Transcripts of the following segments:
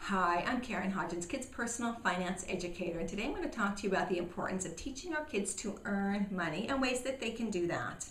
Hi, I'm Karen Hodgins, Kids Personal Finance Educator, and today I'm going to talk to you about the importance of teaching our kids to earn money and ways that they can do that.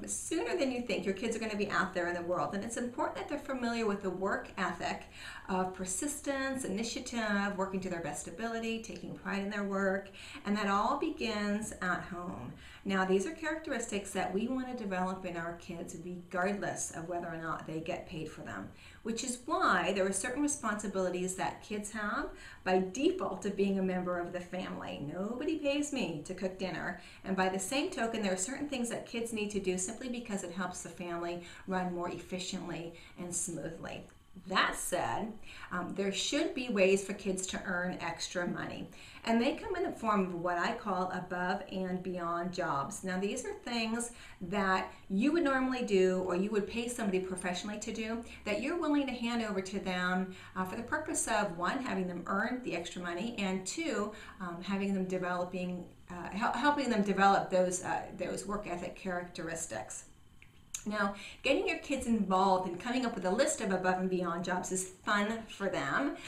Sooner than you think, your kids are going to be out there in the world, and it's important that they're familiar with the work ethic of persistence, initiative, working to their best ability, taking pride in their work, and that all begins at home. Now, these are characteristics that we want to develop in our kids regardless of whether or not they get paid for them, which is why there are certain responsibilities that kids have by default of being a member of the family. Nobody pays me to cook dinner, and by the same token, there are certain things that kids need to do simply because it helps the family run more efficiently and smoothly. That said, there should be ways for kids to earn extra money, and they come in the form of what I call above and beyond jobs. Now, these are things that you would normally do or you would pay somebody professionally to do that you're willing to hand over to them for the purpose of, one, having them earn the extra money, and two, having them helping them develop those work ethic characteristics. Now, getting your kids involved and coming up with a list of above and beyond jobs is fun for them.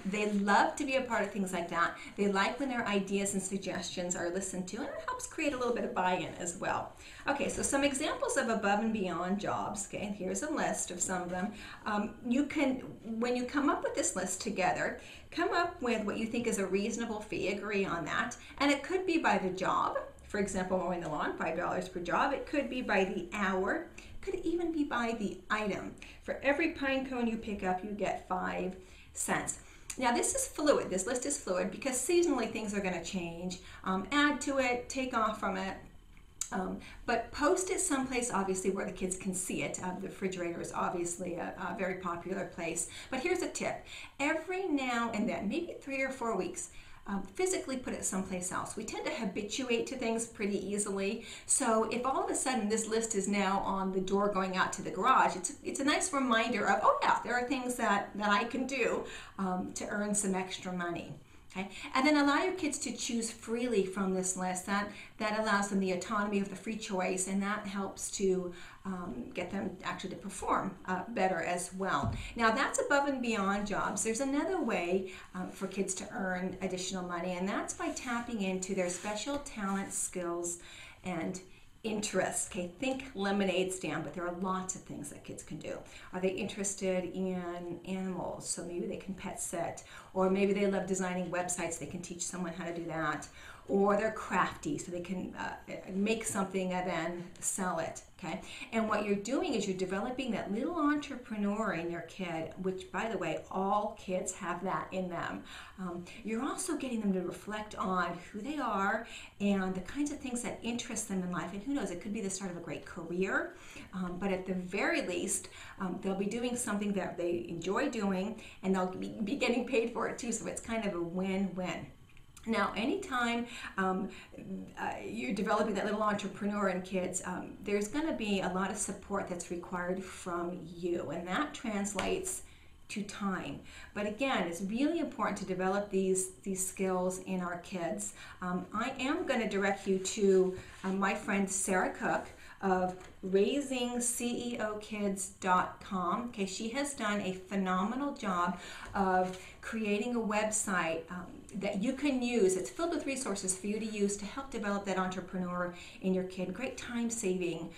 They love to be a part of things like that. They like when their ideas and suggestions are listened to, and it helps create a little bit of buy-in as well. Okay, so some examples of above and beyond jobs. Okay, here's a list of some of them. You can, when you come up with this list together, come up with what you think is a reasonable fee, agree on that, and it could be by the job. For example, mowing the lawn, $5 per job. It could be by the hour. It could even be by the item. For every pine cone you pick up, you get 5 cents. Now, this is fluid. This list is fluid because seasonally things are going to change. Add to it, take off from it. But post it someplace, obviously, where the kids can see it. The refrigerator is obviously a very popular place. But here's a tip. Every now and then, maybe 3 or 4 weeks, physically put it someplace else. We tend to habituate to things pretty easily. So if all of a sudden this list is now on the door going out to the garage, it's a nice reminder of, oh yeah, there are things that I can do to earn some extra money. Okay? And then allow your kids to choose freely from this list. That allows them the autonomy of the free choice, and that helps to get them actually to perform better as well. Now, that's above and beyond jobs. There's another way for kids to earn additional money, and that's by tapping into their special talent, skills, and interest. Okay, think lemonade stand, but there are lots of things that kids can do. Are they interested in animals? So maybe they can pet sit, or maybe they love designing websites. They can teach someone how to do that. Or they're crafty, so they can make something and then sell it. Okay, and what you're doing is you're developing that little entrepreneur in your kid, which, by the way, all kids have that in them. You're also getting them to reflect on who they are and the kinds of things that interest them in life. And who knows, it could be the start of a great career, but at the very least, they'll be doing something that they enjoy doing, and they'll be getting paid for it too. So it's kind of a win-win. Now, anytime you're developing that little entrepreneur in kids, there's going to be a lot of support that's required from you, and that translates to time. But again, it's really important to develop these skills in our kids. I am going to direct you to my friend Sarah Cook of raisingceokids.com. Okay, she has done a phenomenal job of creating a website that you can use. It's filled with resources for you to use to help develop that entrepreneur in your kid. Great time-saving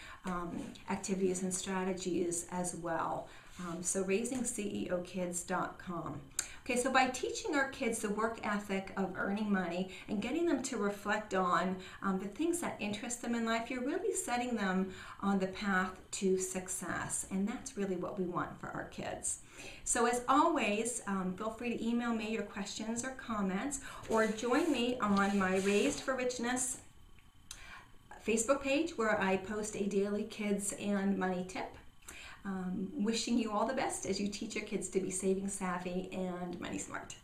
activities and strategies as well. So raisingceokids.com. Okay, so by teaching our kids the work ethic of earning money and getting them to reflect on the things that interest them in life, you're really setting them on the path to success. And that's really what we want for our kids. So as always, feel free to email me your questions or comments, or join me on my Raised for Richness Facebook page, where I post a daily kids and money tip. Wishing you all the best as you teach your kids to be saving savvy and money smart.